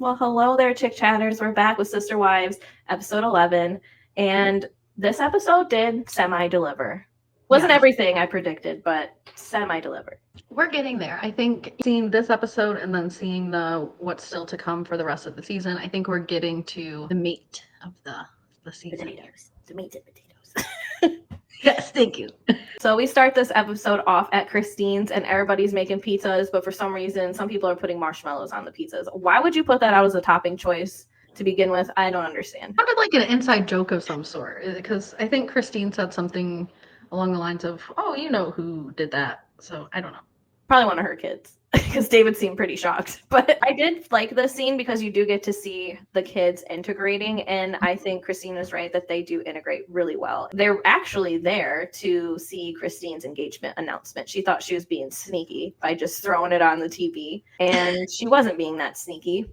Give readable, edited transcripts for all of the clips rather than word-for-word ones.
Well, hello there, Chick Chatters. We're back with Sister Wives, episode 11. And this episode did semi-deliver. Wasn't everything I predicted, but semi-delivered. We're getting there. I think seeing this episode and then seeing what's still to come for the rest of the season, I think we're getting to the meat of the season. Potatoes. The meat and potatoes. Yes, thank you. So we start this episode off at Christine's and everybody's making pizzas, but for some reason, some people are putting marshmallows on the pizzas. Why would you put that out as a topping choice to begin with? I don't understand. It sounded like an inside joke of some sort, because I think Christine said something along the lines of, oh, you know who did that. So I don't know. Probably one of her kids, because David seemed pretty shocked. But I did like this scene because you do get to see the kids integrating, and I think Christine is right that they do integrate really well. They're actually there to see Christine's engagement announcement. She thought she was being sneaky by just throwing it on the TV, and she wasn't being that sneaky.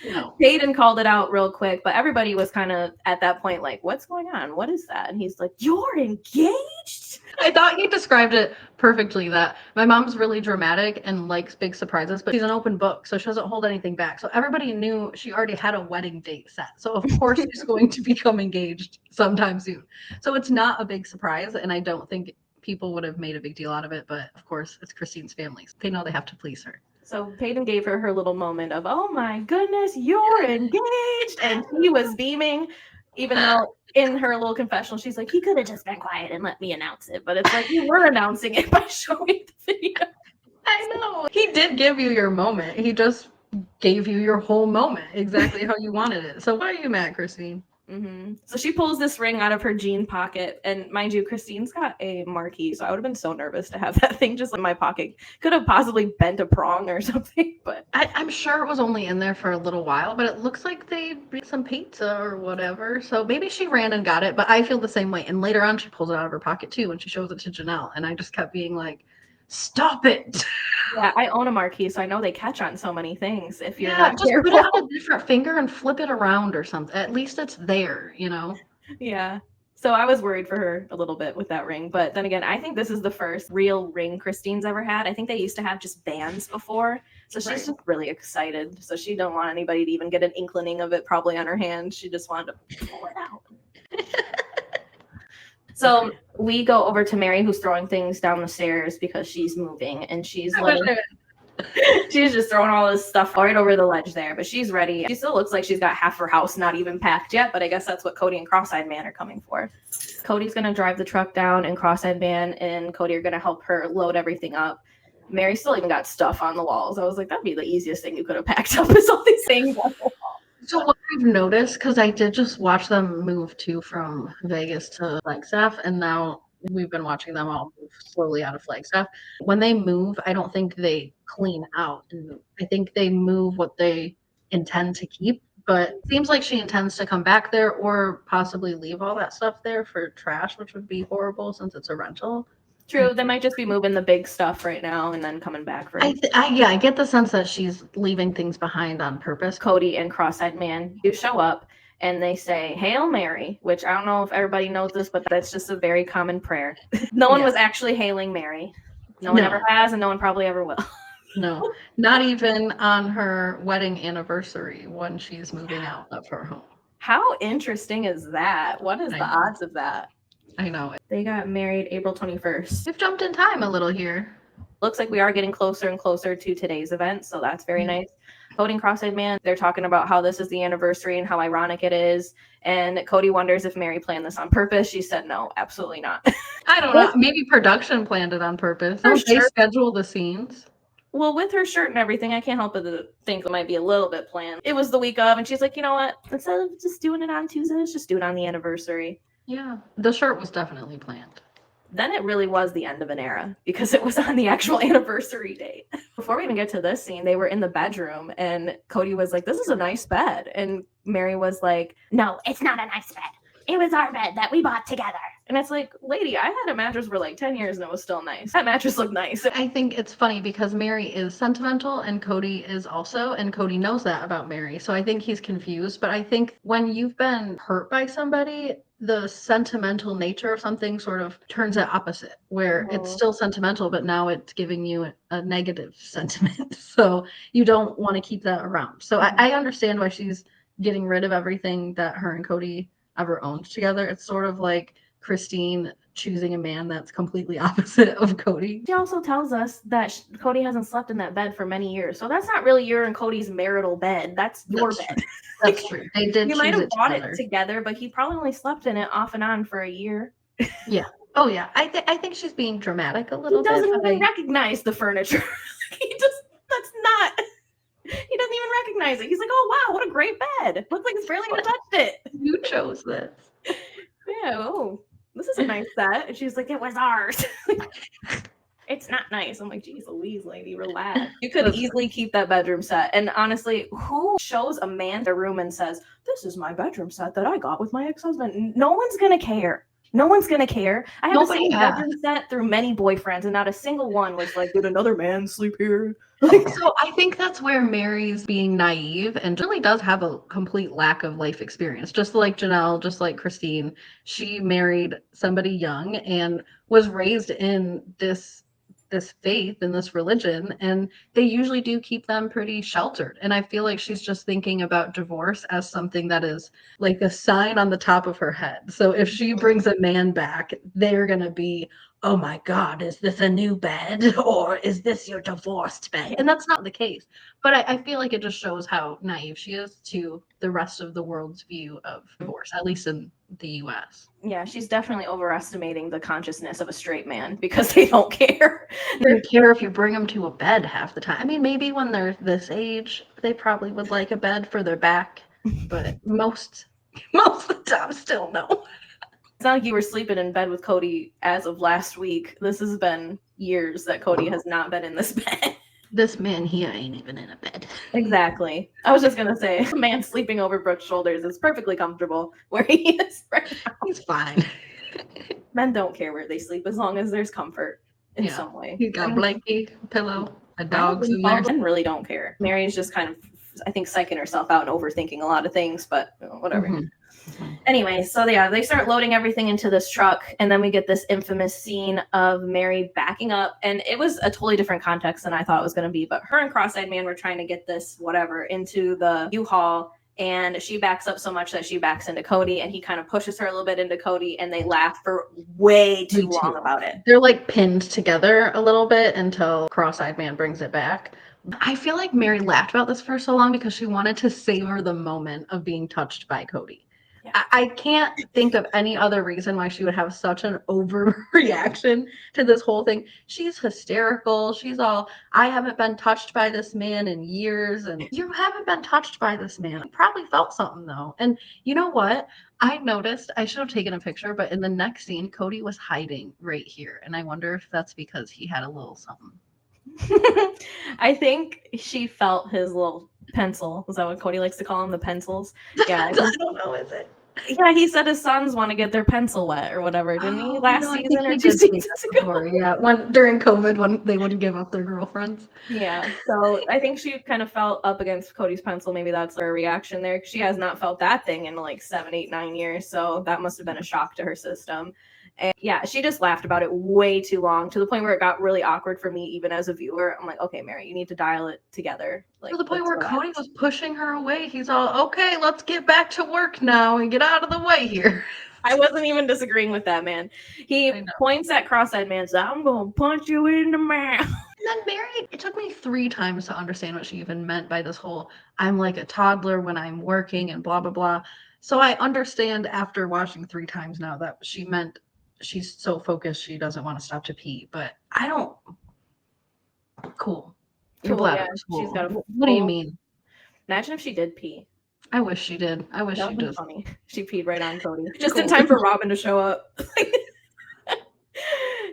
No. Hayden called it out real quick, but everybody was kind of at that point like, what's going on? What is that? And he's like, you're engaged? I thought he described it perfectly, that my mom's really dramatic and likes big surprises, but she's an open book, so she doesn't hold anything back. So everybody knew she already had a wedding date set. So of course she's going to become engaged sometime soon. So it's not a big surprise, and I don't think people would have made a big deal out of it, but of course it's Christine's family. They know they have to please her. So Peyton gave her little moment of, oh my goodness, you're engaged. And he was beaming, even though in her little confessional, she's like, he could have just been quiet and let me announce it. But it's like, you were announcing it by showing the video. I know. He did give you your moment. He just gave you your whole moment, exactly how you wanted it. So why are you mad, Christine? Mm-hmm. So she pulls this ring out of her jean pocket, and mind you, Christine's got a marquee, so I would have been so nervous to have that thing just in my pocket. Could have possibly bent a prong or something, but I'm sure it was only in there for a little while, but it looks like they made some pizza or whatever, so maybe she ran and got it. But I feel the same way, and later on she pulls it out of her pocket too, and she shows it to Jenelle, and I just kept being like, stop it. Yeah, I own a marquee, so I know they catch on so many things if you're Yeah, not just careful. put it on a different finger and flip it around or something. At least it's there, you know? Yeah. So I was worried for her a little bit with that ring. But then again, I think this is the first real ring Christine's ever had. I think they used to have just bands before. So she's just really excited. So she don't want anybody to even get an inkling of it probably on her hand. She just wanted to pull it out. So we go over to Meri, who's throwing things down the stairs because she's moving, and she's just throwing all this stuff right over the ledge there, but she's ready. She still looks like she's got half her house not even packed yet, but I guess that's what Kody and Cross-Eyed Man are coming for. Kody's going to drive the truck down, and Cross-Eyed Man and Kody are going to help her load everything up. Meri still even got stuff on the walls. I was like, that'd be the easiest thing you could have packed up, is all these things on the wall. So what I've noticed, because I did just watch them move too from Vegas to Flagstaff, and now we've been watching them all move slowly out of Flagstaff. When they move, I don't think they clean out and move. I think they move what they intend to keep, but it seems like she intends to come back there or possibly leave all that stuff there for trash, which would be horrible since it's a rental. True, they might just be moving the big stuff right now and then coming back for it. I get the sense that she's leaving things behind on purpose. Kody and Cross-Eyed Man do show up, and they say, Hail Mary, which I don't know if everybody knows this, but that's just a very common prayer. No one was actually hailing Meri. No one ever has, and no one probably ever will. No, not even on her wedding anniversary when she's moving out of her home. How interesting is that? What is the odds of that? I know. They got married April 21st. We've jumped in time a little here. Looks like we are getting closer and closer to today's event, so that's very nice. Kody and Cross-Eyed Man, they're talking about how this is the anniversary and how ironic it is. And Kody wonders if Meri planned this on purpose. She said, no, absolutely not. I don't know. Maybe production planned it on purpose. Don't they schedule the scenes? Well, with her shirt and everything, I can't help but to think it might be a little bit planned. It was the week of, and she's like, you know what? Instead of just doing it on Tuesday, let's just do it on the anniversary. Yeah, the shirt was definitely planned. Then it really was the end of an era because it was on the actual anniversary date. Before we even get to this scene, they were in the bedroom and Kody was like, this is a nice bed. And Meri was like, no, it's not a nice bed. It was our bed that we bought together. And it's like, lady, I had a mattress for like 10 years and it was still nice. That mattress looked nice. I think it's funny because Meri is sentimental and Kody is also, and Kody knows that about Meri. So I think he's confused. But I think when you've been hurt by somebody, the sentimental nature of something sort of turns it opposite, where it's still sentimental, but now it's giving you a negative sentiment. So you don't want to keep that around. So I understand why she's getting rid of everything that her and Kody ever owned together. It's sort of like Christine choosing a man that's completely opposite of Kody. She also tells us that Kody hasn't slept in that bed for many years. So that's not really your and Cody's marital bed. That's your bed. That's true. They did. You might have bought it together, but he probably only slept in it off and on for a year. Yeah. Oh yeah. I think she's being dramatic a little bit. He doesn't even recognize the furniture. That's not. He doesn't even recognize it. He's like, "Oh wow, what a great bed! Looks like it's barely even touched it." You chose this. Yeah. Oh, this is a nice set. And she's like, "It was ours." It's not nice. I'm like, geez Louise, lady, relax. You could easily keep that bedroom set. And honestly, who shows a man their room and says, "This is my bedroom set that I got with my ex-husband"? No one's gonna care. No one's gonna care. I have the same bedroom set through many boyfriends, and not a single one was like, "Did another man sleep here?" So I think that's where Meri's being naive and really does have a complete lack of life experience. Just like Jenelle, just like Christine, she married somebody young and was raised in this faith and this religion, and they usually do keep them pretty sheltered. And I feel like she's just thinking about divorce as something that is like a sign on the top of her head. So if she brings a man back, they're gonna be, "Oh my God, is this a new bed or is this your divorced bed?" And that's not the case. But I feel like it just shows how naive she is to the rest of the world's view of divorce, at least in the US. Yeah, she's definitely overestimating the consciousness of a straight man because they don't care. They don't care if you bring them to a bed half the time. I mean, maybe when they're this age, they probably would like a bed for their back, but most of the time, still no. It's not like you were sleeping in bed with Kody as of last week. This has been years that Kody has not been in this bed. This man here ain't even in a bed. Exactly. I was just going to say, a man sleeping over Brooke's shoulders is perfectly comfortable where he is right now. He's fine. Men don't care where they sleep as long as there's comfort in some way. He's got a blanket, pillow, a dog's in there. Men really don't care. Meri's just kind of, I think, psyching herself out and overthinking a lot of things, but whatever. Anyway, so yeah, they start loading everything into this truck, and then we get this infamous scene of Meri backing up, and it was a totally different context than I thought it was going to be, but her and Cross-Eyed Man were trying to get this whatever into the U-Haul, and she backs up so much that she backs into Kody, and he kind of pushes her a little bit into Kody, and they laugh for way too long about it. They're like pinned together a little bit until Cross-Eyed Man brings it back. I feel like Meri laughed about this for so long because she wanted to savor the moment of being touched by Kody. I can't think of any other reason why she would have such an overreaction to this whole thing. She's hysterical. She's all, "I haven't been touched by this man in years." And you haven't been touched by this man. You probably felt something though. And you know what? I noticed, I should have taken a picture, but in the next scene, Kody was hiding right here. And I wonder if that's because he had a little something. I think she felt his little pencil. Is that what Kody likes to call them? The pencils? Yeah. I don't know, is it? Yeah, he said his sons want to get their pencil wet or whatever, didn't he? Last season or 2 seasons ago. Yeah, during COVID when they wouldn't give up their girlfriends. Yeah, so I think she kind of felt up against Kody's pencil. Maybe that's her reaction there. She has not felt that thing in like 7, 8, 9 years, so that must have been a shock to her system. And yeah, she just laughed about it way too long, to the point where it got really awkward for me, even as a viewer. I'm like, okay, Meri, you need to dial it together. Like, to the point where Kody was pushing her away. He's all, "Okay, let's get back to work now and get out of the way here." I wasn't even disagreeing with that, man. He points at Cross-Eyed Man and says, "I'm going to punch you in the mouth." And then Meri, it took me 3 times to understand what she even meant by this whole, "I'm like a toddler when I'm working," and blah, blah, blah. So I understand after watching 3 times now that she meant she's so focused she doesn't want to stop to pee, but I don't. Cool. Your bladder is cool. She's got what do you mean? Imagine if she did pee. I wish she did. I wish she did. Funny. She peed right on Kody, just in time for Robyn to show up.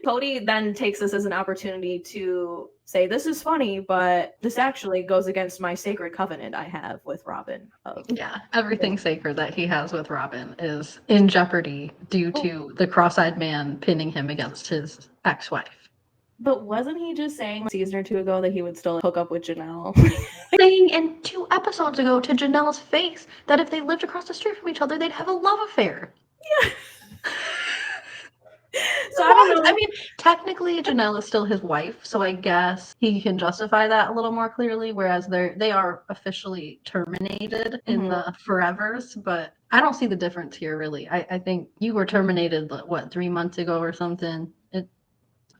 Kody then takes this as an opportunity to say, "This is funny, but this actually goes against my sacred covenant I have with Robyn." Yeah, everything sacred that he has with Robyn is in jeopardy due to the Cross-Eyed Man pinning him against his ex-wife. But wasn't he just saying a season or 2 ago that he would still hook up with Jenelle? Saying in 2 episodes ago to Janelle's face that if they lived across the street from each other, they'd have a love affair. Yeah. So I don't know. I mean, technically Jenelle is still his wife, so I guess he can justify that a little more clearly, whereas they are officially terminated in the forevers, but I don't see the difference here really. I think you were terminated, what, 3 months ago or something?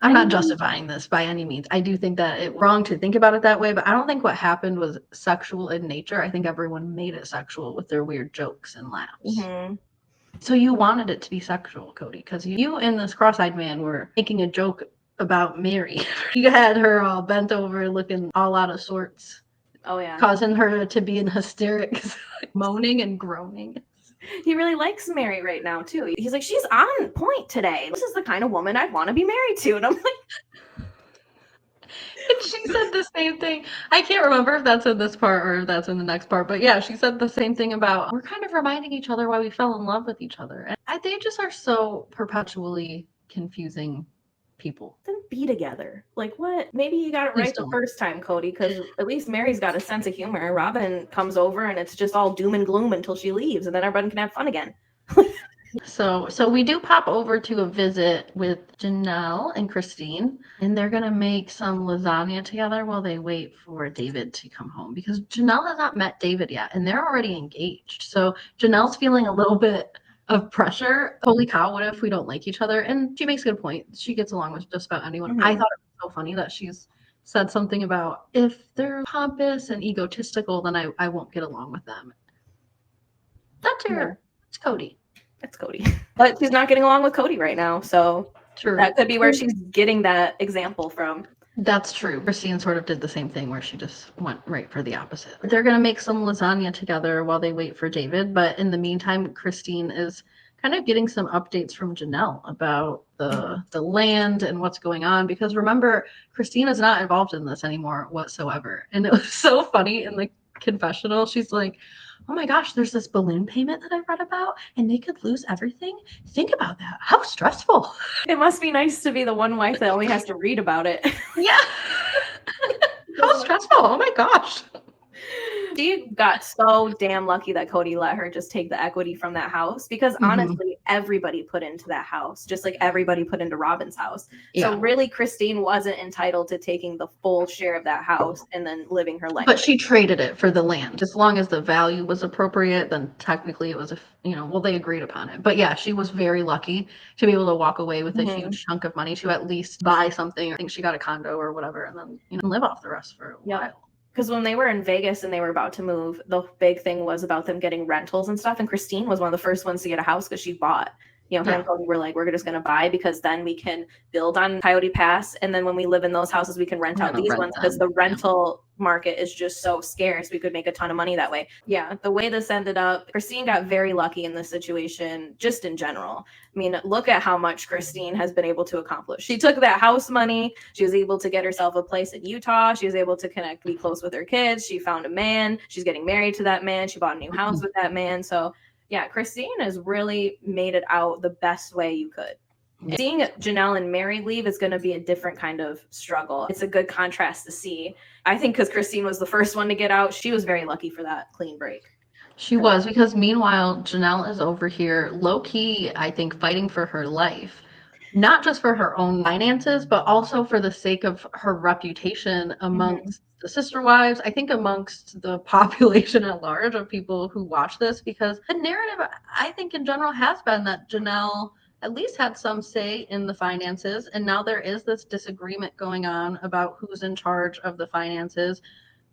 I'm not justifying this by any means. I do think that it's wrong to think about it that way, but I don't think what happened was sexual in nature. I think everyone made it sexual with their weird jokes and laughs. So you wanted it to be sexual, Kody, because you and this cross-eyed man were making a joke about Meri. You had her all bent over, looking all out of sorts. Oh yeah, causing her to be in hysterics, moaning and groaning. He really likes Meri right now too. He's like, she's on point today. This is the kind of woman I'd want to be married to. And I'm like, and she said the same thing. I can't remember if that's in this part or if that's in the next part, but yeah, she said the same thing about we're kind of reminding each other why we fell in love with each other. And they just are so perpetually confusing people. Then be together. Like what? Maybe you got it right the first time, Kody, because at least Meri's got a sense of humor. Robyn comes over and it's just all doom and gloom until she leaves, and then everybody can have fun again. So we do pop over to a visit with Jenelle and Christine, and they're gonna make some lasagna together while they wait for David to come home, because Jenelle has not met David yet, and they're already engaged. So Janelle's feeling a little bit of pressure. Holy cow, what if we don't like each other? And she makes a good point. She gets along with just about anyone. I thought it was so funny that she's said something about if they're pompous and egotistical, then I won't get along with them. That's her. It's Kody. It's Kody. But she's not getting along with Kody right now, so true. That could be where she's getting that example from. That's true. Christine sort of did the same thing where she just went right for the opposite. They're going to make some lasagna together while they wait for David, but in the meantime, Christine is kind of getting some updates from Jenelle about the land and what's going on, because remember, Christine is not involved in this anymore whatsoever. And it was so funny in the confessional. She's like, oh my gosh, there's this balloon payment that I read about and they could lose everything. Think about that. How stressful. It must be nice to be the one wife that only has to read about it. Yeah. How stressful. Oh my gosh. She got so damn lucky that Kody let her just take the equity from that house, because honestly, everybody put into that house, just like everybody put into Robyn's house. Yeah. So really, Christine wasn't entitled to taking the full share of that house and then living her life. But she traded it for the land. As long as the value was appropriate, then technically it was, they agreed upon it. But yeah, she was very lucky to be able to walk away with a huge chunk of money to at least buy something. I think she got a condo or whatever, and then live off the rest for a while. Because when they were in Vegas and they were about to move, the big thing was about them getting rentals and stuff. And Christine was one of the first ones to get a house because she bought. Her and Kody were like, we're just going to buy, because then we can build on Coyote Pass. And then when we live in those houses, we can rent out these ones, because the rental market is just so scarce. We could make a ton of money that way. Yeah, the way this ended up, Christine got very lucky in this situation, just in general. I mean, look at how much Christine has been able to accomplish. She took that house money. She was able to get herself a place in Utah. She was able to be close with her kids. She found a man. She's getting married to that man. She bought a new house with that man. So yeah, Christine has really made it out the best way you could. Seeing Jenelle and Meri leave is going to be a different kind of struggle. It's a good contrast to see. I think because Christine was the first one to get out, she was very lucky for that clean break. She was, because meanwhile, Jenelle is over here low-key, I think, fighting for her life. Not just for her own finances, but also for the sake of her reputation amongst the sister wives, I think amongst the population at large of people who watch this, because the narrative, I think in general, has been that Jenelle at least had some say in the finances, and now there is this disagreement going on about who's in charge of the finances.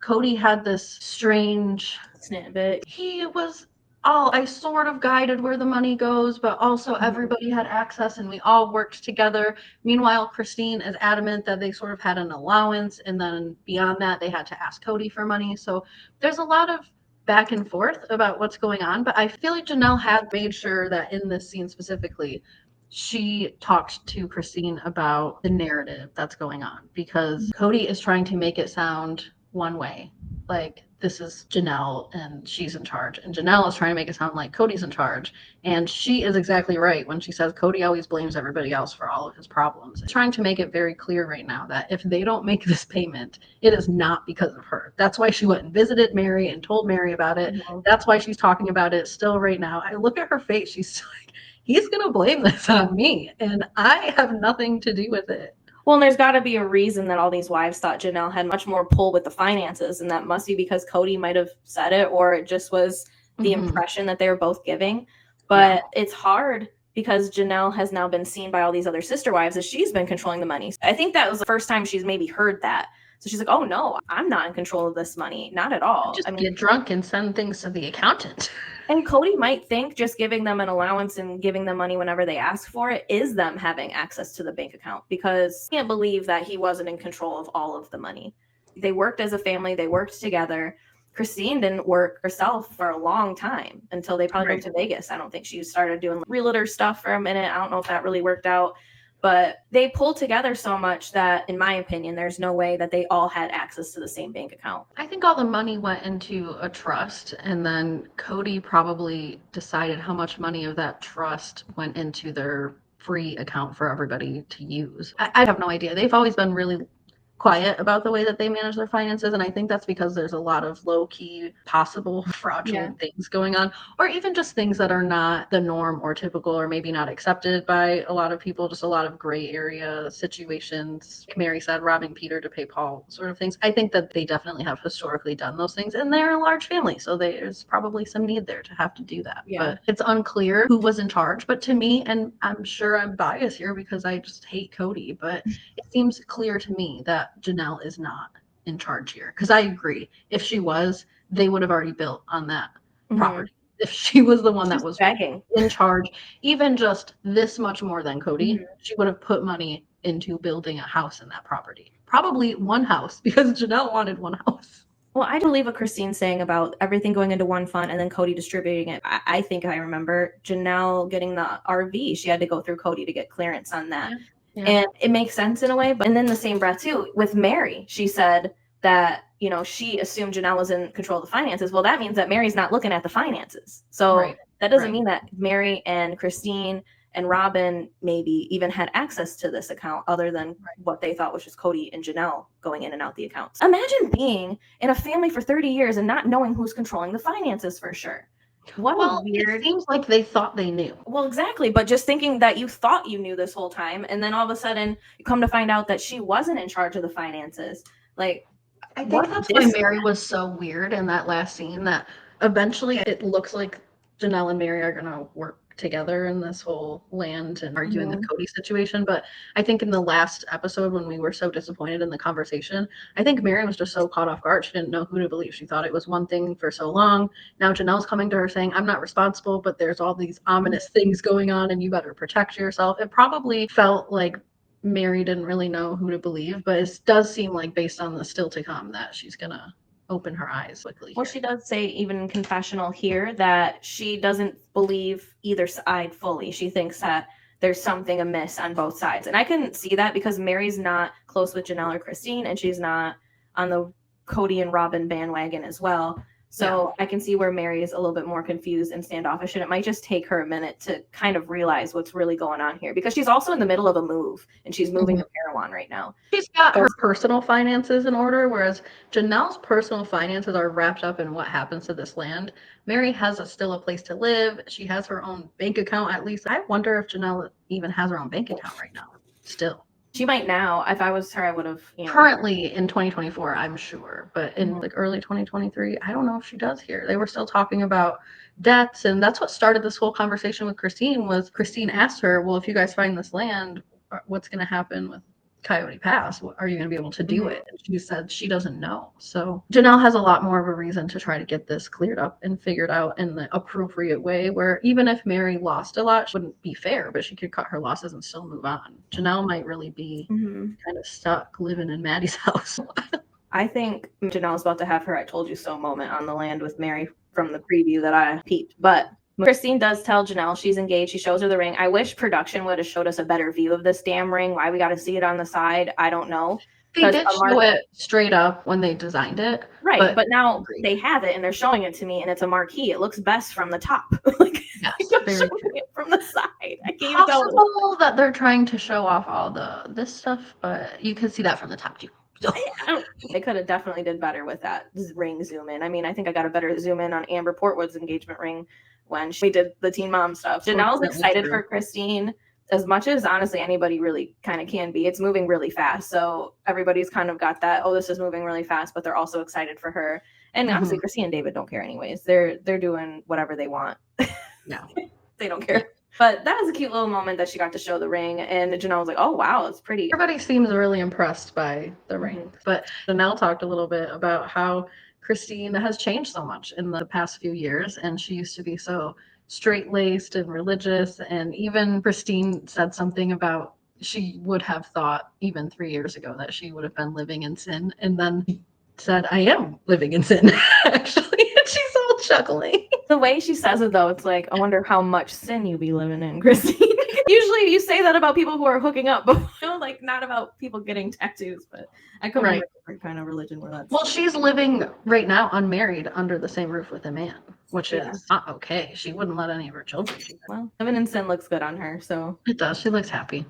Kody had this strange snippet. He was I sort of guided where the money goes, but also everybody had access and we all worked together. Meanwhile, Christine is adamant that they sort of had an allowance, and then beyond that, they had to ask Kody for money. So there's a lot of back and forth about what's going on, but I feel like Jenelle had made sure that in this scene specifically, she talked to Christine about the narrative that's going on, because Kody is trying to make it sound one way, like this is Jenelle and she's in charge, and Jenelle is trying to make it sound like Kody's in charge, and she is exactly right when she says Kody always blames everybody else for all of his problems. Trying to make it very clear right now that if they don't make this payment, it is not because of her. That's why she went and visited Meri and told Meri about it. That's why she's talking about it still right now. I look at her face, she's like, he's going to blame this on me. And I have nothing to do with it. Well, and there's got to be a reason that all these wives thought Jenelle had much more pull with the finances. And that must be because Kody might have said it, or it just was the impression that they were both giving. But it's hard because Jenelle has now been seen by all these other sister wives as she's been controlling the money. I think that was the first time she's maybe heard that. So she's like, oh no, I'm not in control of this money. Not at all. Just get drunk and send things to the accountant. And Kody might think just giving them an allowance and giving them money whenever they ask for it is them having access to the bank account, because I can't believe that he wasn't in control of all of the money. They worked as a family. They worked together. Christine didn't work herself for a long time until they probably moved to Vegas. I don't think she started doing realtor stuff for a minute. I don't know if that really worked out. But they pulled together so much that, in my opinion, there's no way that they all had access to the same bank account. I think all the money went into a trust, and then Kody probably decided how much money of that trust went into their free account for everybody to use. I have no idea. They've always been really quiet about the way that they manage their finances, and I think that's because there's a lot of low-key possible fraudulent things going on, or even just things that are not the norm or typical, or maybe not accepted by a lot of people, just a lot of gray area situations. Meri said robbing Peter to pay Paul sort of things. I think that they definitely have historically done those things, and they're a large family, so there's probably some need there to have to do that. But it's unclear who was in charge. But to me, and I'm sure I'm biased here because I just hate Kody, but it seems clear to me that Jenelle is not in charge here, because I agree, if she was, they would have already built on that property. If she was the one that was begging in charge, even just this much more than Kody, she would have put money into building a house in that property, probably one house, because Jenelle wanted one house. Well, I believe what Christine's saying about everything going into one fund and then Kody distributing it. I think I remember Jenelle getting the RV. She had to go through Kody to get clearance on that. And it makes sense in a way. But and then the same breath too with Meri, she said that, you know, she assumed Jenelle was in control of the finances. Well, that means that Meri's not looking at the finances. So that doesn't mean that Meri and Christine and Robyn maybe even had access to this account other than what they thought was just Kody and Jenelle going in and out the accounts. Imagine being in a family for 30 years and not knowing who's controlling the finances for sure. Well, weird. It seems like they thought they knew. Well, exactly. But just thinking that you thought you knew this whole time, and then all of a sudden you come to find out that she wasn't in charge of the finances. Like, I think that's why Meri was so weird in that last scene, that eventually it looks like Jenelle and Meri are going to work together in this whole land and arguing the Kody situation. But I think in the last episode, when we were so disappointed in the conversation, I think Meri was just so caught off guard. She didn't know who to believe. She thought it was one thing for so long. Now Janelle's coming to her saying, I'm not responsible, but there's all these ominous things going on and you better protect yourself. It probably felt like Meri didn't really know who to believe, but it does seem like, based on the still to come, that she's gonna open her eyes quickly. Well, she does say even in confessional here that she doesn't believe either side fully. She thinks that there's something amiss on both sides. And I couldn't see that because Meri's not close with Jenelle or Christine, and she's not on the Kody and Robyn bandwagon as well. So I can see where Meri is a little bit more confused and standoffish, and it might just take her a minute to kind of realize what's really going on here, because she's also in the middle of a move, and she's moving to Parowan right now. She's got her personal finances in order, whereas Janelle's personal finances are wrapped up in what happens to this land. Meri has still a place to live. She has her own bank account, at least. I wonder if Jenelle even has her own bank account right now, still. She might now. If I was her, I would have. Currently in 2024, I'm sure, but in like early 2023, I don't know if she does here. They were still talking about debts, and that's what started this whole conversation with Christine. Was Christine asked her, well, if you guys find this land, what's going to happen with Coyote Pass? Are you going to be able to do it? And she said she doesn't know. So Jenelle has a lot more of a reason to try to get this cleared up and figured out in the appropriate way, where even if Meri lost a lot, it wouldn't be fair, but she could cut her losses and still move on. Janelle might really be kind of stuck living in Maddie's house. I think Janelle's about to have her I told you so moment on the land with Meri from the preview that I peeped. But Christine does tell Jenelle she's engaged. She shows her the ring. I wish production would have showed us a better view of this damn ring. Why we got to see it on the side, I don't know. They did show it straight up when they designed it. Right, but now they have it and they're showing it to me, and it's a marquee. It looks best from the top. Like, very showing it from the side. I can't even tell that they're trying to show off all this stuff, but you can see that from the top too. They could have definitely did better with that ring zoom in. I mean, I think I got a better zoom in on Amber Portwood's engagement ring when we did the Teen Mom stuff. Janelle's excited for Christine as much as honestly anybody really kind of can be. It's moving really fast. So everybody's kind of got that, oh, this is moving really fast, but they're also excited for her. And honestly, Christine and David don't care anyways. They're doing whatever they want. Yeah. They don't care. But that was a cute little moment that she got to show the ring. And Janelle was like, oh, wow, it's pretty. Everybody seems really impressed by the ring. But Jenelle talked a little bit about how Christine has changed so much in the past few years. And she used to be so straight-laced and religious. And even Christine said something about she would have thought even 3 years ago that she would have been living in sin. And then said, I am living in sin, actually. And she's all chuckling. The way she says it, though, it's like, I wonder how much sin you be living in, Christine. Usually you say that about people who are hooking up, but like not about people getting tattoos. But I couldn't remember a different kind of religion where that's. Well, she's living right now unmarried under the same roof with a man, which is not okay. She wouldn't let any of her children do that. Well, living in sin looks good on her, so. It does. She looks happy.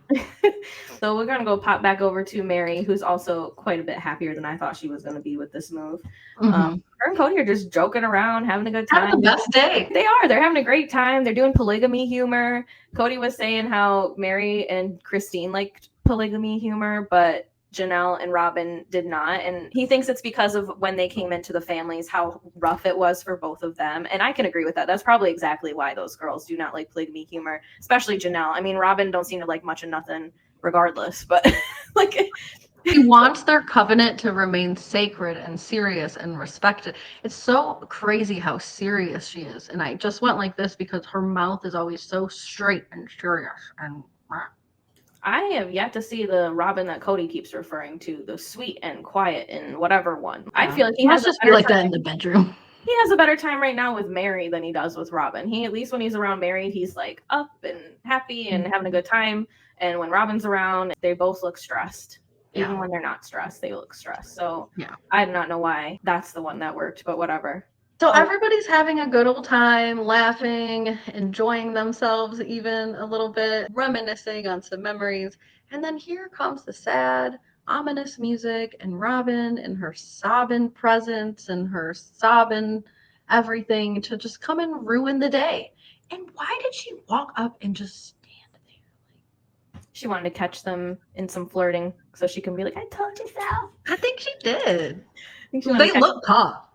So we're gonna go pop back over to Meri, who's also quite a bit happier than I thought she was gonna be with this move. Her and Kody are just joking around, having a good time. Having the best day. They are. They're having a great time. They're doing polygamy humor. Kody was saying how Meri and Christine liked polygamy humor, but Jenelle and Robyn did not. And he thinks it's because of when they came into the families, how rough it was for both of them. And I can agree with that. That's probably exactly why those girls do not like polygamy humor, especially Jenelle. I mean, Robyn don't seem to like much of nothing regardless, but like he wants their covenant to remain sacred and serious and respected. It's so crazy how serious she is. And I just went like this because her mouth is always so straight and serious. And I have yet to see the Robyn that Kody keeps referring to, the sweet and quiet and whatever one. Yeah. I feel like he has just be like that in the bedroom. He has a better time right now with Meri than he does with Robyn. He, at least when he's around Meri, he's like up and happy and having a good time. And when Robyn's around, they both look stressed. Even when they're not stressed, they look stressed. So I do not know why that's the one that worked, but whatever. So everybody's having a good old time, laughing, enjoying themselves even a little bit, reminiscing on some memories. And then here comes the sad, ominous music and Robyn and her sobbing presence and her sobbing everything to just come and ruin the day. And why did she walk up and just stand there? She wanted to catch them in some flirting so she can be like, I told you so. I think she did. They look caught.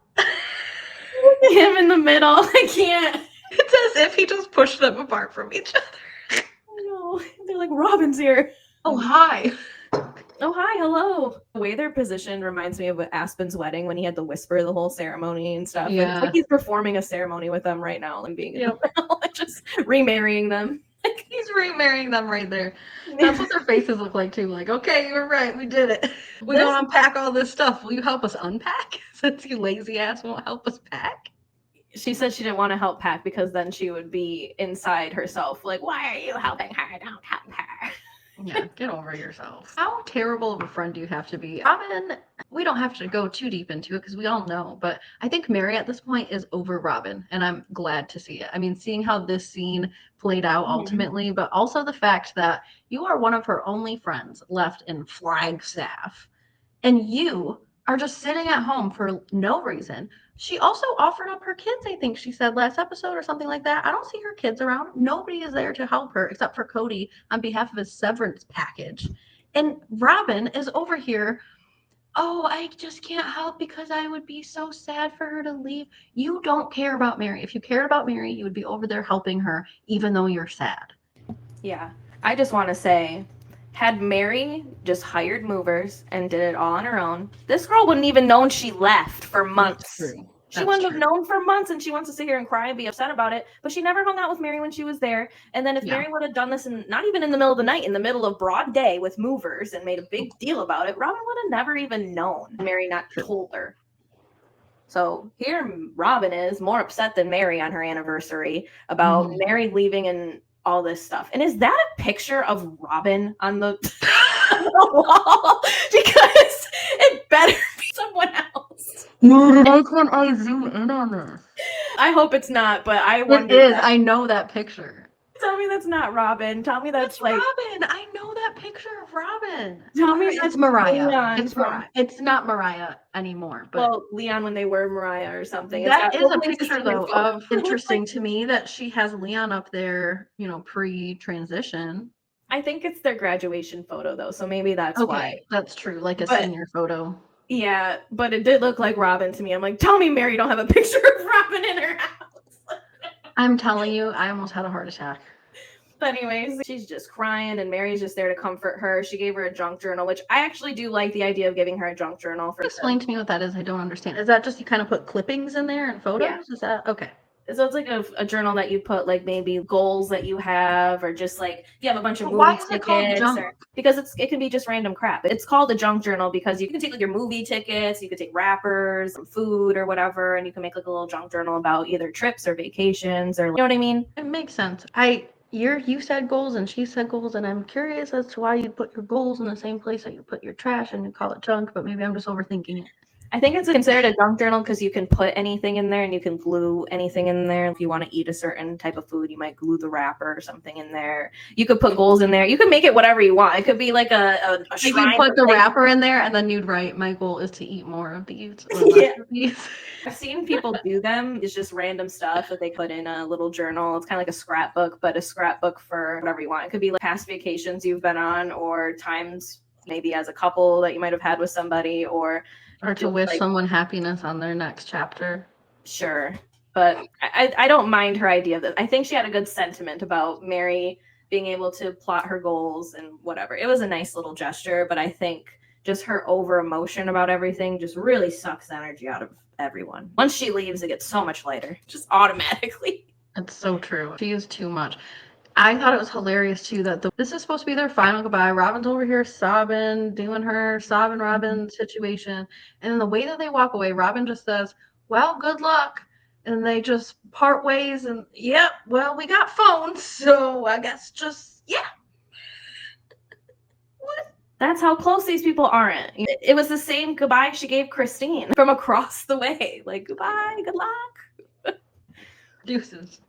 Him in the middle. I can't. It's as if he just pushed them apart from each other. I know. They're like, Robyn's here. Oh, hi. Oh, hi. Hello. The way they're positioned reminds me of Aspen's wedding when he had to whisper the whole ceremony and stuff. Yeah. It's like he's performing a ceremony with them right now and being just remarrying them. He's remarrying them right there. That's what their faces look like too. Like, okay, you're right, we did it. We don't unpack all this stuff. Will you help us unpack? Since you lazy ass won't help us pack. She said she didn't want to help pack because then she would be inside herself. Like, why are you helping her? Don't help her. Yeah, get over yourself. How terrible of a friend do you have to be? Robyn, we don't have to go too deep into it because we all know, but I think Meri at this point is over Robyn, and I'm glad to see it. I mean, seeing how this scene played out ultimately, but also the fact that you are one of her only friends left in Flagstaff, and you are just sitting at home for no reason. She also offered up her kids, I think she said last episode or something like that. I don't see her kids around. Nobody is there to help her except for Kody on behalf of his severance package. And Robyn is over here. Oh, I just can't help because I would be so sad for her to leave. You don't care about Meri. If you cared about Meri, you would be over there helping her, even though you're sad. Yeah. I just want to say, had Meri just hired movers and did it all on her own, this girl wouldn't even known she left for months. That's true. She wouldn't have known for months, and she wants to sit here and cry and be upset about it. But she never hung out with Meri when she was there. And then if Meri would have done this, not even in the middle of the night, in the middle of broad day with movers and made a big deal about it, Robyn would have never even known. Meri not told her. So here Robyn is more upset than Meri on her anniversary about Meri leaving and all this stuff. And is that a picture of Robyn on the wall? Because it better be someone else. Why can't I zoom in on this? I hope it's not, but I wonder. It is. I know that picture. Tell me that's not Robyn. Tell me that's like Robyn. I know that picture of Robyn. Tell me It's that's Mariah. Leon It's from- Mariah. It's not Mariah anymore. But Well, Leon when they were Mariah or something. that is a totally picture senior though photo. of interesting to me that she has Leon up there, you know, pre-transition. I think it's their graduation photo though, so maybe that's why. That's true, like a But- senior photo. Yeah, but it did look like Robyn to me. I'm like, tell me Meri don't have a picture of Robyn in her house. I'm telling you, I almost had a heart attack. But anyways, she's just crying and Meri's just there to comfort her. She gave her a junk journal, which I actually do like the idea of giving her a junk journal. Explain to me what that is. I don't understand. Is that just you kind of put clippings in there and photos? Yeah. Is that okay? So it's like a journal that you put like maybe goals that you have, or just like if you have a bunch of movie Why is it called tickets, junk? because it can be just random crap. It's called a junk journal because you can take like your movie tickets, you could take wrappers, some food or whatever, and you can make like a little junk journal about either trips or vacations, or you know what I mean? It makes sense. You said goals and she said goals, and I'm curious as to why you put your goals in the same place that you put your trash and you call it junk, but maybe I'm just overthinking it. I think it's considered a junk journal because you can put anything in there and you can glue anything in there. If you want to eat a certain type of food, you might glue the wrapper or something in there. You could put goals in there. You can make it whatever you want. It could be like a You shrine could put the like, wrapper in there and then you'd write, my goal is to eat more of these. Or less Yeah. of these. I've seen people do them. It's just random stuff that they put in a little journal. It's kind of like a scrapbook, but a scrapbook for whatever you want. It could be like past vacations you've been on, or times maybe as a couple that you might have had with somebody, or to wish like, someone happiness on their next chapter. Sure. But I don't mind her idea of that. I think she had a good sentiment about Meri being able to plot her goals and whatever. It was a nice little gesture, but I think just her over emotion about everything just really sucks energy out of everyone. Once she leaves, it gets so much lighter, just automatically. It's so true. She is too much. I thought it was hilarious too that this is supposed to be their final goodbye. Robyn's over here sobbing, doing her sobbing Robyn situation. And then the way that they walk away, Robyn just says, well, good luck. And they just part ways and, yep, well, we got phones. So I guess just, yeah. What? That's how close these people aren't. It was the same goodbye she gave Christine from across the way. Like, goodbye, good luck. Deuces.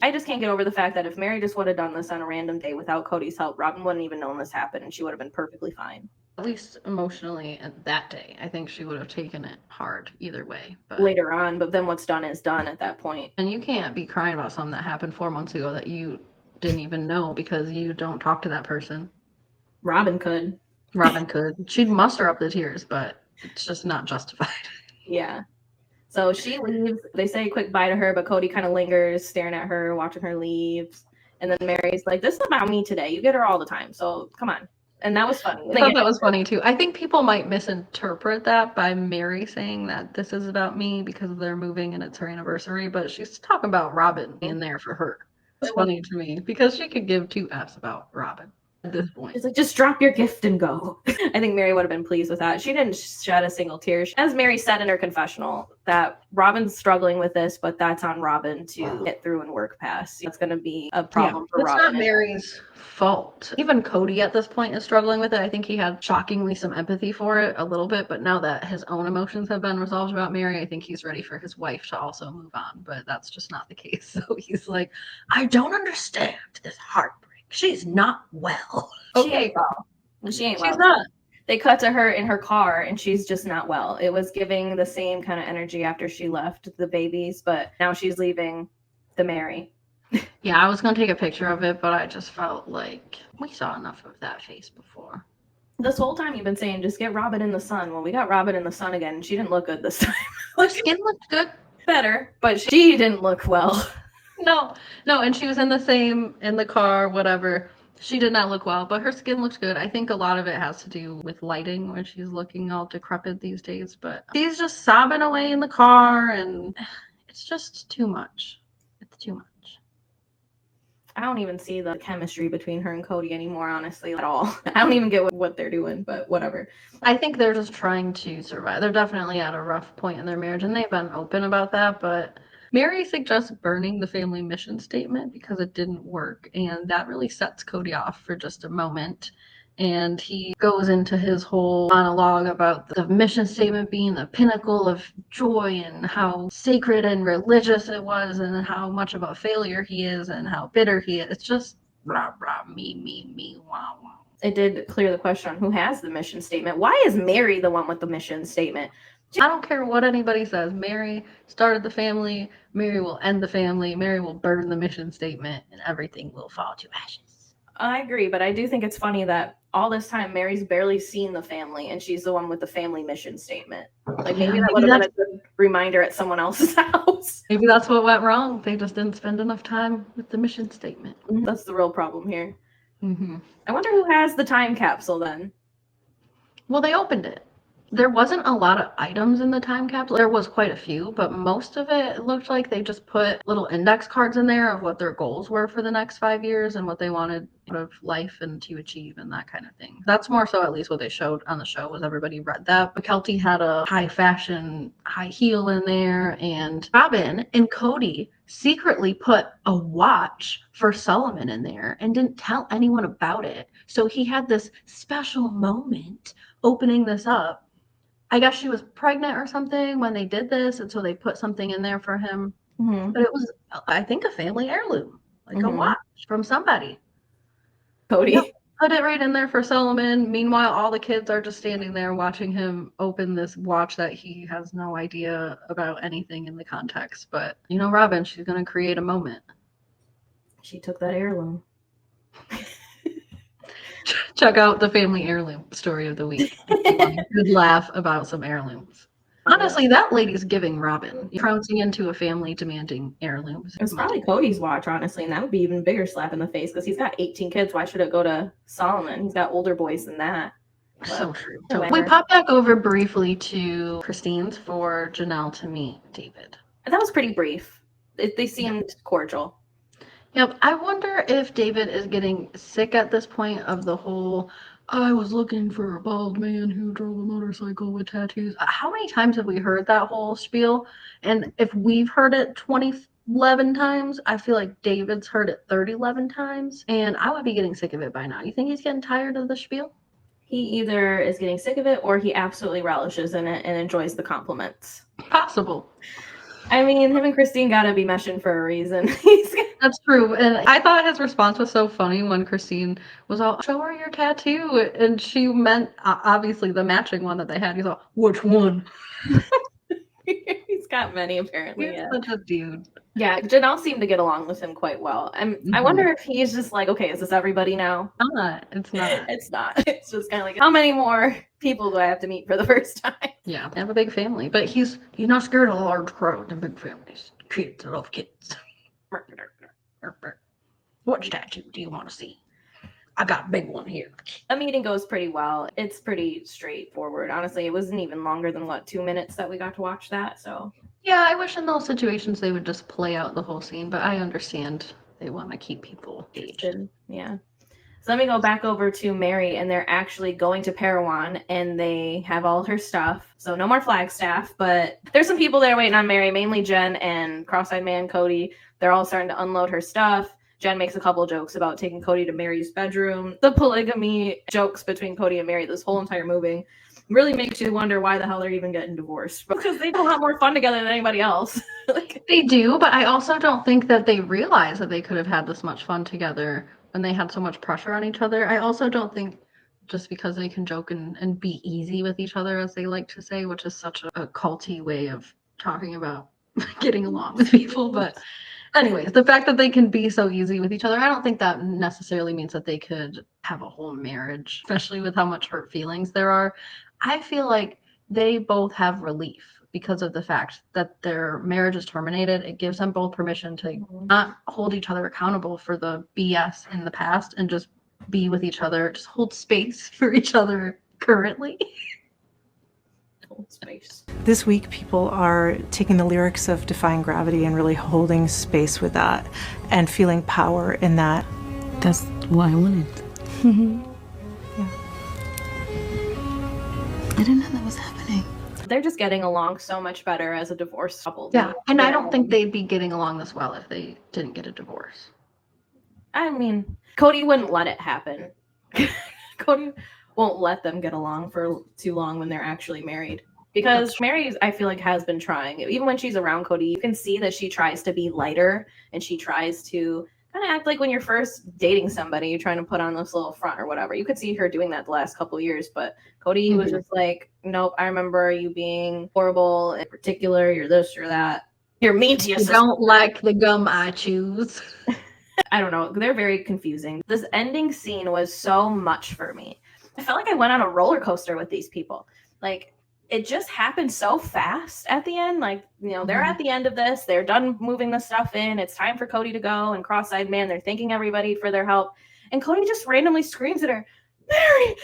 I just can't get over the fact that if Meri just would have done this on a random day without Kody's help, Robyn wouldn't even known this happened and she would have been perfectly fine. At least emotionally at that day. I think she would have taken it hard either way. But later on, but then what's done is done at that point. And you can't be crying about something that happened 4 months ago that you didn't even know because you don't talk to that person. Robyn could. Robyn could. She'd muster up the tears, but it's just not justified. Yeah. So she leaves. They say a quick bye to her, but Kody kind of lingers, staring at her, watching her leave. And then Meri's like, this is about me today. You get her all the time. So come on. And that was funny. I thought that was funny too. I think people might misinterpret that by Meri saying that this is about me because they're moving and it's her anniversary, but she's talking about Robyn being there for her. It's funny to me because she could give two F's about Robyn at this point. She's like, just drop your gift and go. I think Meri would have been pleased with that. She didn't shed a single tear. As Meri said in her confessional, that Robyn's struggling with this, but that's on Robyn to get through and work past. It's going to be a problem for Robyn. It's not Meri's fault. Even Kody at this point is struggling with it. I think he had shockingly some empathy for it a little bit, but now that his own emotions have been resolved about Meri, I think he's ready for his wife to also move on, but that's just not the case. So he's like, I don't understand this heartbreak. She's not well. She ain't well. She ain't well. She's not. They cut to her in her car and she's just not well. It was giving the same kind of energy after she left the babies, but now she's leaving the Meri. Yeah, I was going to take a picture of it, but I just felt like we saw enough of that face before. This whole time you've been saying, just get Robyn in the sun. Well, we got Robyn in the sun again. She didn't look good this time. Her skin looked good. Better, but she didn't look well. No, and she was in the car, whatever. She did not look well, but her skin looked good. I think a lot of it has to do with lighting when she's looking all decrepit these days, but she's just sobbing away in the car and it's just too much. It's too much. I don't even see the chemistry between her and Kody anymore, honestly, at all. I don't even get what they're doing, but whatever. I think they're just trying to survive. They're definitely at a rough point in their marriage, and they've been open about that, but Meri suggests burning the family mission statement because it didn't work, and that really sets Kody off for just a moment. And he goes into his whole monologue about the mission statement being the pinnacle of joy and how sacred and religious it was and how much of a failure he is and how bitter he is. It's just rah, rah, me, wah, wah. it did clear the question on who has the mission statement. Why is Meri the one with the mission statement? I don't care what anybody says. Meri started the family. Meri will end the family. Meri will burn the mission statement, and everything will fall to ashes. I agree, but I do think it's funny that all this time Meri's barely seen the family, and she's the one with the family mission statement. Like maybe that would have been a good reminder at someone else's house. Maybe that's what went wrong. They just didn't spend enough time with the mission statement. That's the real problem here. Mm-hmm. I wonder who has the time capsule then. Well, they opened it. There wasn't a lot of items in the time capsule. There was quite a few, but most of it looked like they just put little index cards in there of what their goals were for the next 5 years and what they wanted out of life and to achieve and that kind of thing. That's more so at least what they showed on the show was everybody read that. But Kelty had a high fashion high heel in there, and Robyn and Kody secretly put a watch for Solomon in there and didn't tell anyone about it. So he had this special moment opening this up. I guess she was pregnant or something when they did this, and so they put something in there for him. Mm-hmm. But it was, I think, a family heirloom, like a watch from somebody. Kody. Yep, put it right in there for Solomon. Meanwhile, all the kids are just standing there watching him open this watch that he has no idea about anything in the context. But, you know, Robyn, she's going to create a moment. She took that heirloom. Check out the family heirloom story of the week. Good laugh about some heirlooms. Honestly, that lady's giving Robyn, trouncing into a family demanding heirlooms. It's probably Kody's watch, honestly, and that would be even bigger slap in the face because he's got 18 kids. Why should it go to Solomon? He's got older boys than that. But so true. So we pop back over briefly to Christine's for Jenelle to meet David. That was pretty brief. They seemed cordial. Yep. I wonder if David is getting sick at this point of the whole, I was looking for a bald man who drove a motorcycle with tattoos. How many times have we heard that whole spiel? And if we've heard it 11 times, I feel like David's heard it 11 times. And I would be getting sick of it by now. You think he's getting tired of the spiel? He either is getting sick of it or he absolutely relishes in it and enjoys the compliments. Possible. I mean, him and Christine gotta be meshing for a reason. That's true. And I thought his response was so funny when Christine was all, show her your tattoo. And she meant, obviously, the matching one that they had. He's all, which one? He's got many, apparently. He's such a dude. Yeah, Jenelle seemed to get along with him quite well. I wonder if he's just like, okay, is this everybody now? It's not. It's not. It's just kind of like, how many more people do I have to meet for the first time? Yeah, they have a big family. But he's not scared of a large crowd and big families. Kids, I love kids. Which tattoo do you want to see? I got a big one here. The meeting goes pretty well. It's pretty straightforward. Honestly, it wasn't even longer than 2 minutes that we got to watch that. So yeah, I wish in those situations they would just play out the whole scene, but I understand they want to keep people engaged. Yeah. So let me go back over to Meri, and they're actually going to Parowan, and they have all her stuff. So no more Flagstaff, but there's some people there waiting on Meri, mainly Jen and Cross-Eyed Man Kody. They're all starting to unload her stuff. Jen makes a couple jokes about taking Kody to Meri's bedroom. The polygamy jokes between Kody and Meri, this whole entire movie, really makes you wonder why the hell they're even getting divorced. Because they have a lot more fun together than anybody else. They do, but I also don't think that they realize that they could have had this much fun together when they had so much pressure on each other. I also don't think just because they can joke and be easy with each other, as they like to say, which is such a culty way of talking about getting along with people. But anyways, the fact that they can be so easy with each other, I don't think that necessarily means that they could have a whole marriage, especially with how much hurt feelings there are. I feel like they both have relief because of the fact that their marriage is terminated. It gives them both permission to not hold each other accountable for the BS in the past and just be with each other, just hold space for each other currently. Hold space. This week, people are taking the lyrics of Defying Gravity and really holding space with that and feeling power in that. That's what I wanted. Yeah. I didn't know that was happening. They're just getting along so much better as a divorced couple. Yeah, and I don't think they'd be getting along this well if they didn't get a divorce. I mean, Kody wouldn't let it happen. Kody won't let them get along for too long when they're actually married. Because Meri, I feel like, has been trying. Even when she's around Kody, you can see that she tries to be lighter and she tries to kind of act like when you're first dating somebody, you're trying to put on this little front or whatever. You could see her doing that the last couple of years, but Kody was just like, nope, I remember you being horrible in particular. You're this, you're that. You're mean to your sister. Don't like the gum I choose. I don't know. They're very confusing. This ending scene was so much for me. I felt like I went on a roller coaster with these people. Like, it just happened so fast at the end. Like, you know, they're at the end of this. They're done moving the stuff in. It's time for Kody to go. And cross-eyed man, they're thanking everybody for their help. And Kody just randomly screams at her, Meri,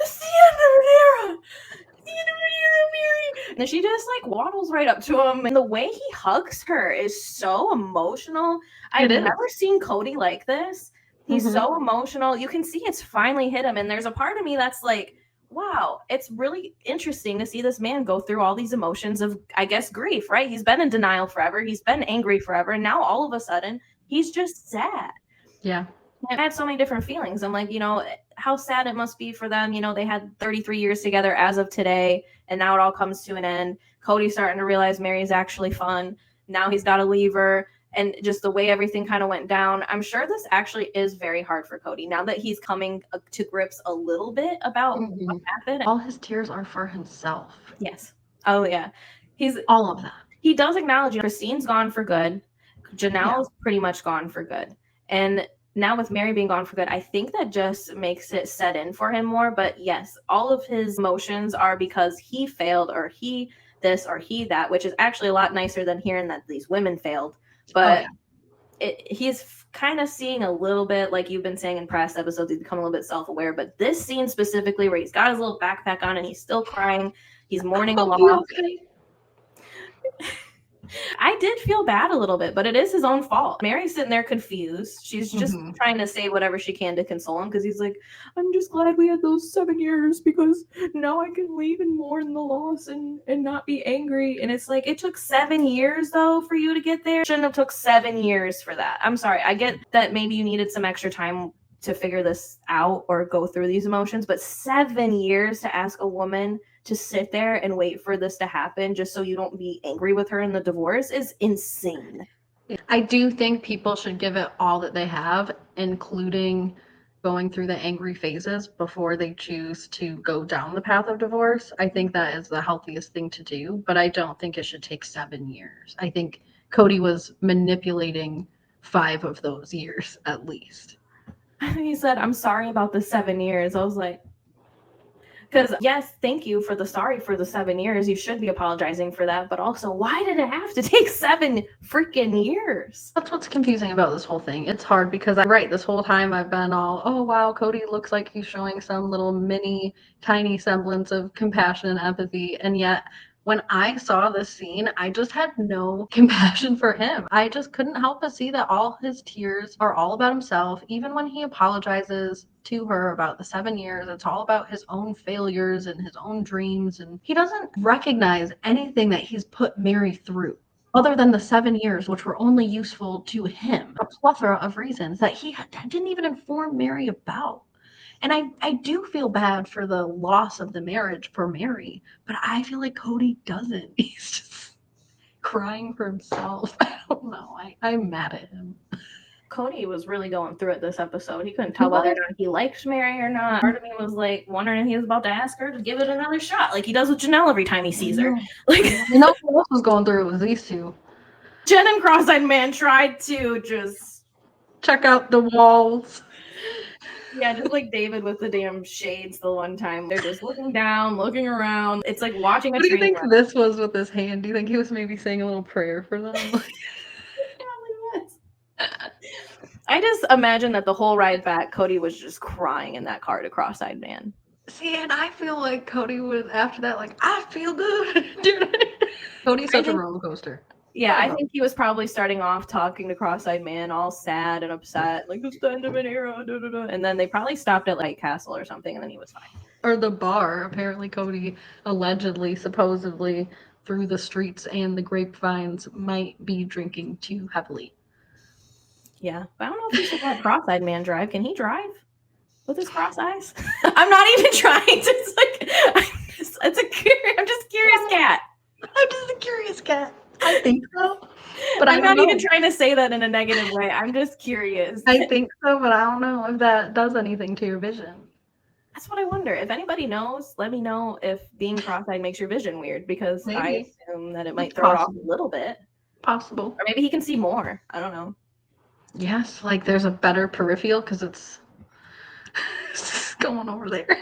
it's the end of an era. It's the end of an era, Meri. And then she just like waddles right up to him. And the way he hugs her is so emotional. I've never seen Kody like this. He's so emotional. You can see it's finally hit him. And there's a part of me that's like, wow, it's really interesting to see this man go through all these emotions of, I guess, grief, right? He's been in denial forever. He's been angry forever. And now all of a sudden, he's just sad. Yeah. And I had so many different feelings. I'm like, you know, how sad it must be for them. You know, they had 33 years together as of today, and now it all comes to an end. Cody's starting to realize Meri's actually fun. Now he's got to leave her. And just the way everything kind of went down, I'm sure this actually is very hard for Kody now that he's coming to grips a little bit about what happened. All his tears are for himself. Yes. Oh, yeah. He's all of that. He does acknowledge, you know, Christine's gone for good. Janelle's pretty much gone for good. And now with Meri being gone for good, I think that just makes it set in for him more. But yes, all of his emotions are because he failed or he this or he that, which is actually a lot nicer than hearing that these women failed. But he's kind of seeing a little bit, like you've been saying in past episodes, he's become a little bit self-aware. But this scene specifically where he's got his little backpack on and he's still crying, he's mourning along. I did feel bad a little bit, but it is his own fault. Meri's sitting there confused. She's just trying to say whatever she can to console him because he's like, I'm just glad we had those 7 years because now I can leave and mourn the loss and not be angry. And it's like, it took 7 years though for you to get there. Shouldn't have took 7 years for that. I'm sorry. I get that maybe you needed some extra time to figure this out or go through these emotions, but 7 years to ask a woman to sit there and wait for this to happen just so you don't be angry with her in the divorce is insane. I do think people should give it all that they have, including going through the angry phases before they choose to go down the path of divorce. I think that is the healthiest thing to do, but I don't think it should take 7 years. I think Kody was manipulating 5 of those years at least. He said, I'm sorry about the 7 years. I was like, because yes, thank you for the sorry for the 7 years. You should be apologizing for that. But also, why did it have to take 7 freaking years? That's what's confusing about this whole thing. It's hard because this whole time I've been all, oh wow, Kody looks like he's showing some little mini tiny semblance of compassion and empathy. And yet when I saw this scene, I just had no compassion for him. I just couldn't help but see that all his tears are all about himself. Even when he apologizes to her about the 7 years, it's all about his own failures and his own dreams. And he doesn't recognize anything that he's put Meri through other than the 7 years, which were only useful to him. A plethora of reasons that he didn't even inform Meri about. And I do feel bad for the loss of the marriage for Meri, but I feel like Kody doesn't. He's just crying for himself. I don't know. I'm mad at him. Kody was really going through it this episode. He couldn't tell whether or not he liked Meri or not. Part of me was like wondering if he was about to ask her to give it another shot, like he does with Jenelle every time he sees her. Like, you know who else was going through it was these two. Jen and Cross-Eyed Man tried to just check out the walls. Yeah, just like David with the damn shades the one time. They're just looking down, looking around. It's like watching a What do you think this was with his hand? Do you think he was maybe saying a little prayer for them? I just imagine that the whole ride back, Kody was just crying in that car to Cross-Eyed Man. See, and I feel like Kody was after that, like, I feel good. Cody's such a roller coaster. Yeah, I think he was probably starting off talking to Cross-Eyed Man, all sad and upset, like it's the end of an era, and then they probably stopped at Light Castle or something, and then he was fine. Or the bar. Apparently, Kody allegedly, supposedly, through the streets and the grapevines, might be drinking too heavily. Yeah, but I don't know if we should let Cross-Eyed Man drive. Can he drive with his cross eyes? I'm not even trying to. It's like I'm just curious cat. I'm just a curious cat. I think so. But I'm not even know. trying to say that in a negative way. I'm just curious. I think so, but I don't know if that does anything to your vision. That's what I wonder. If anybody knows, let me know if being cross-eyed makes your vision weird, because I Maybe. assume that it might It's throw it off possible. a little bit. Possible. Or maybe he can see more. I don't know. Yes, like there's a better peripheral because it's going over there.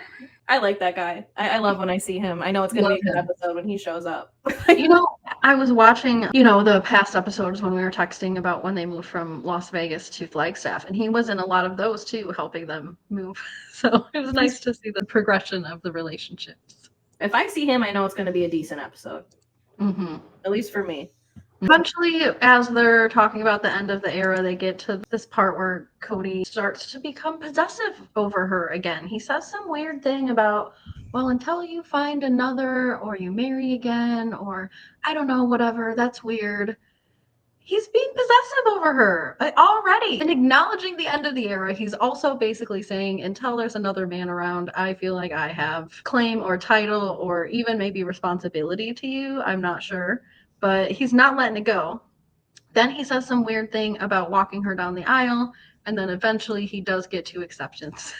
I like that guy. I love when I see him. I know it's going to be a good Love him. episode when he shows up. You know, I was watching, the past episodes when we were texting about when they moved from Las Vegas to Flagstaff, and he was in a lot of those too, helping them move. So it was nice to see the progression of the relationships. If I see him, I know it's going to be a decent episode. Mm-hmm. At least for me. Eventually, as they're talking about the end of the era, they get to this part where Kody starts to become possessive over her again. He says some weird thing about, well, until you find another or you marry again, or I don't know, whatever, that's weird. He's being possessive over her already. And acknowledging the end of the era, he's also basically saying, until there's another man around, I feel like I have claim or title or even maybe responsibility to you. I'm not sure. But he's not letting it go. Then he says some weird thing about walking her down the aisle, and then eventually he does get to acceptance.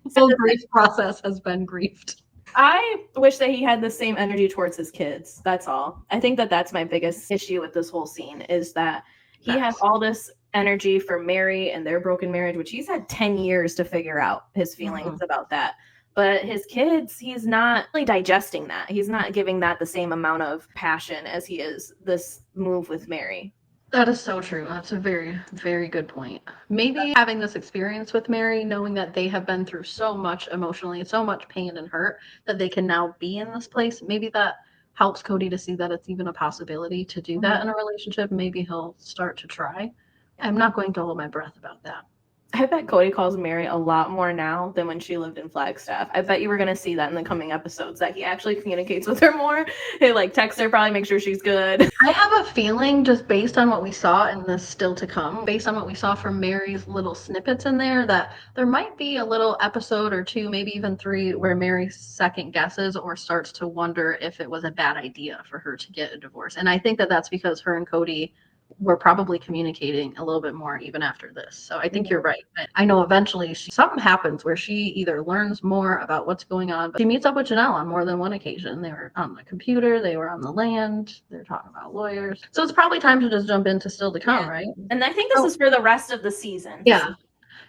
The whole grief process has been griefed. I wish that he had the same energy towards his kids. That's all. I think that that's my biggest issue with this whole scene, is that he has all this energy for Meri and their broken marriage, which he's had 10 years to figure out his feelings about that. But his kids, he's not really digesting that. He's not giving that the same amount of passion as he is this move with Meri. That is so true. That's a very, very good point. Maybe having this experience with Meri, knowing that they have been through so much emotionally, so much pain and hurt, that they can now be in this place, maybe that helps Kody to see that it's even a possibility to do that in a relationship. Maybe he'll start to try. I'm not going to hold my breath about that. I bet Kody calls Meri a lot more now than when she lived in Flagstaff. I bet you were going to see that in the coming episodes, that he actually communicates with her more. He texts her, probably make sure she's good. I have a feeling, just based on what we saw in the still to come, based on what we saw from Meri's little snippets in there, that there might be a little episode or two, maybe even 3, where Meri second guesses or starts to wonder if it was a bad idea for her to get a divorce. And I think that that's because her and Kody were probably communicating a little bit more even after this. So I think you're right. I know eventually something happens where she either learns more about what's going on, but she meets up with Jenelle on more than one occasion. They were on the computer, they were on the land, they're talking about lawyers. So it's probably time to just jump into still to come, right? And I think this is for the rest of the season. Yeah.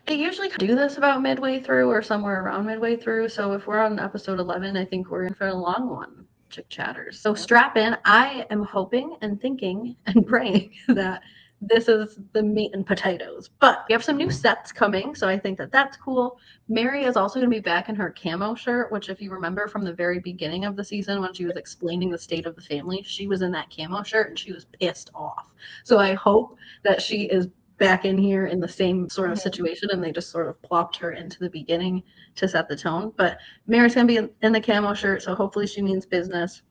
They usually do this about midway through or somewhere around midway through. So if we're on episode 11, I think we're in for a long one. Chick chatters. So strap in. I am hoping and thinking and praying that this is the meat and potatoes. But we have some new sets coming, so I think that that's cool. Meri is also going to be back in her camo shirt, which if you remember from the very beginning of the season when she was explaining the state of the family, she was in that camo shirt and she was pissed off. So I hope that she is back in here in the same sort of situation and they just sort of plopped her into the beginning to set the tone. But Meri's gonna be in the camo shirt, so hopefully she means business.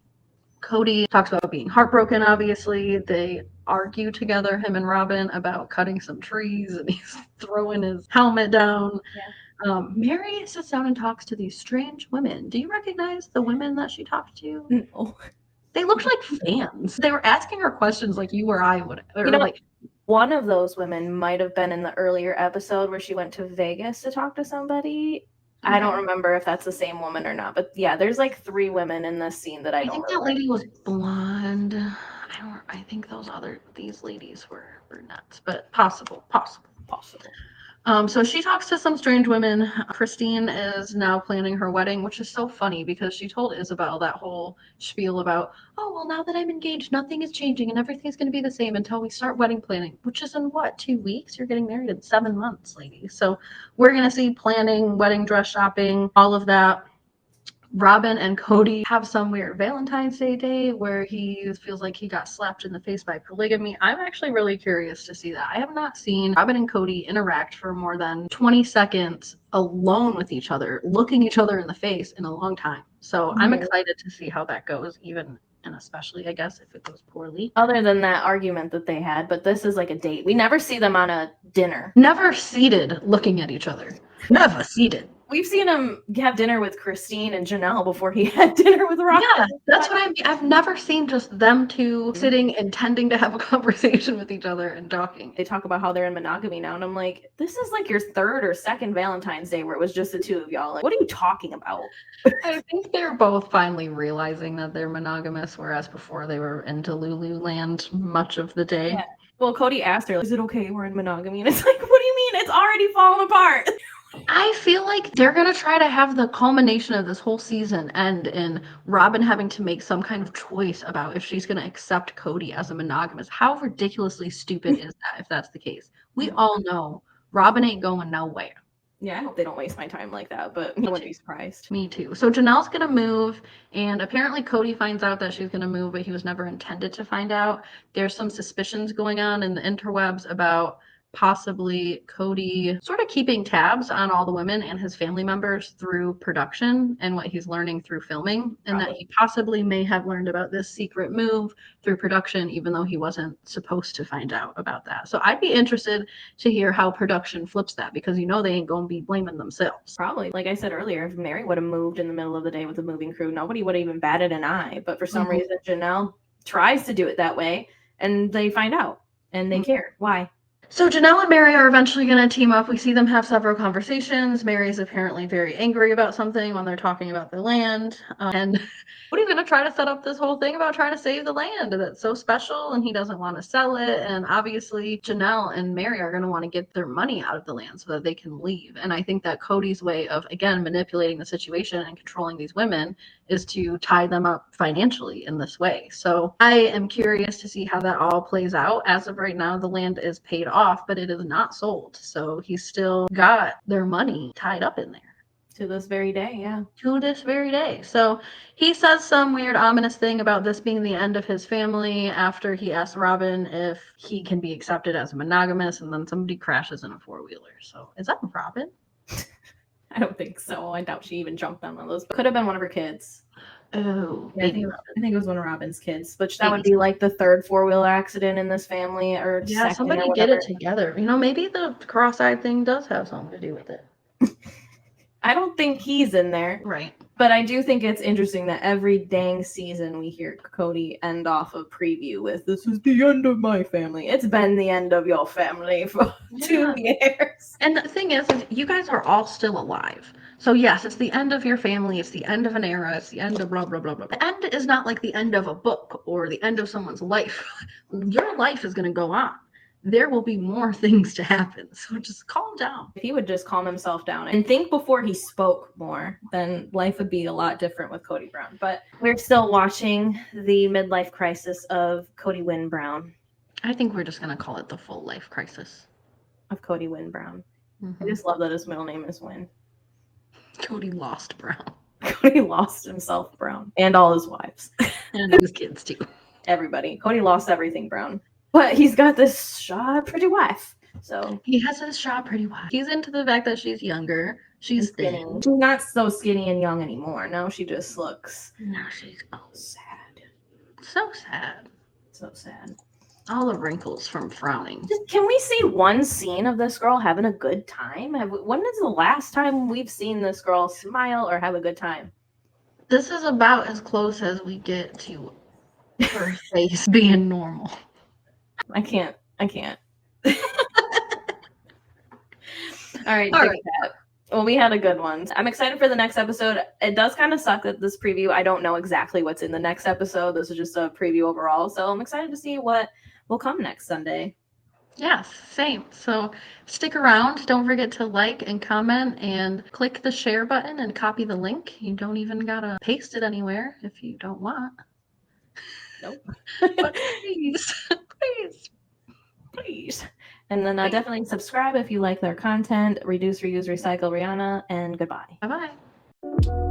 Kody talks about being heartbroken, obviously. They argue together, him and Robyn, about cutting some trees, and he's throwing his helmet down. Meri sits down and talks to these strange women. Do you recognize the women that she talked to? No. They looked like fans. They were asking her questions like you or I would. Or one of those women might have been in the earlier episode where she went to Vegas to talk to somebody. I don't remember if that's the same woman or not, but yeah, there's 3 women in this scene that I don't think that lady was blonde. I think these ladies were brunettes, but possible. So she talks to some strange women. Christine is now planning her wedding, which is so funny because she told Isabel that whole spiel about, oh, well, now that I'm engaged, nothing is changing and everything's going to be the same until we start wedding planning, which is in 2 weeks? You're getting married in 7 months, lady. So we're going to see planning, wedding dress shopping, all of that. Robyn and Kody have some weird Valentine's Day date where he feels like he got slapped in the face by polygamy. I'm actually really curious to see that. I have not seen Robyn and Kody interact for more than 20 seconds alone with each other, looking each other in the face in a long time. So I'm excited to see how that goes, even and especially, I guess, if it goes poorly. Other than that argument that they had, but this is like a date. We never see them on a dinner. Never seated looking at each other. Never seated. We've seen him have dinner with Christine and Jenelle before he had dinner with Robyn. Yeah, that's what I mean. I've never seen just them two sitting intending to have a conversation with each other and talking. They talk about how they're in monogamy now, and I'm like, this is like your third or second Valentine's Day where it was just the two of y'all. Like, what are you talking about? I think they're both finally realizing that they're monogamous, whereas before they were into Lululand much of the day. Yeah. Well, Kody asked her, is it okay we're in monogamy? And it's like, what do you mean? It's already fallen apart. I feel like they're going to try to have the culmination of this whole season end in Robyn having to make some kind of choice about if she's going to accept Kody as a monogamous. How ridiculously stupid is that if that's the case? We all know Robyn ain't going nowhere. Yeah, I hope they don't waste my time like that, but I wouldn't be surprised. Me too. So Janelle's going to move, and apparently Kody finds out that she's going to move, but he was never intended to find out. There's some suspicions going on in the interwebs about possibly Kody sort of keeping tabs on all the women and his family members through production and what he's learning through filming, and that he possibly may have learned about this secret move through production, even though he wasn't supposed to find out about that. So I'd be interested to hear how production flips that, because you know they ain't going to be blaming themselves. Probably. Like I said earlier, if Meri would have moved in the middle of the day with the moving crew, nobody would have even batted an eye. But for some reason, Jenelle tries to do it that way, and they find out, and they care. Why? So Jenelle and Meri are eventually going to team up. We see them have several conversations. Meri's apparently very angry about something when they're talking about the land. And Cody's going to try to set up this whole thing about trying to save the land that's so special, and he doesn't want to sell it. And obviously Jenelle and Meri are going to want to get their money out of the land so that they can leave. And I think that Cody's way of, again, manipulating the situation and controlling these women is to tie them up financially in this way. So I am curious to see how that all plays out. As of right now, the land is paid off, but it is not sold. So he's still got their money tied up in there. To this very day, yeah. To this very day. So he says some weird ominous thing about this being the end of his family after he asks Robyn if he can be accepted as a monogamous, and then somebody crashes in a four-wheeler. So is that Robyn? I don't think so. I doubt she even jumped on one of those. Could have been one of her kids. Oh, yeah, I think it was one of Robyn's kids, but that would be like the third four-wheeler accident in this family, or yeah, somebody get it together. You know, maybe the cross-eyed thing does have something to do with it. I don't think he's in there. Right. But I do think it's interesting that every dang season we hear Kody end off a preview with, this is the end of my family. It's been the end of your family for 2 years. And the thing is you guys are all still alive. So yes, it's the end of your family. It's the end of an era. It's the end of blah, blah, blah, blah. The end is not like the end of a book or the end of someone's life. Your life is going to go on. There will be more things to happen. So just calm down. If he would just calm himself down and think before he spoke more, then life would be a lot different with Kody Brown. But we're still watching the midlife crisis of Kody Wynn Brown. I think we're just going to call it the full life crisis of Kody Wynn Brown. I just love that his middle name is Wynn. Kody lost Brown. Kody lost himself Brown. And all his wives. And his kids too. Everybody. Kody lost everything Brown. But he's got this shy, pretty wife. So he has this shy, pretty wife. He's into the fact that she's younger. She's skinny. She's not so skinny and young anymore. No, she just looks. Now she's sad. So sad. So sad. All the wrinkles from frowning. Can we see one scene of this girl having a good time? When is the last time we've seen this girl smile or have a good time? This is about as close as we get to her face being normal. I can't. All right. Well, we had a good one. I'm excited for the next episode. It does kind of suck that this preview, I don't know exactly what's in the next episode. This is just a preview overall. So I'm excited to see what will come next Sunday. Yes, same. So stick around. Don't forget to like and comment and click the share button and copy the link. You don't even gotta paste it anywhere if you don't want. Nope. But please. And then definitely subscribe if you like their content. Reduce, reuse, recycle, Rihanna, and goodbye. Bye-bye.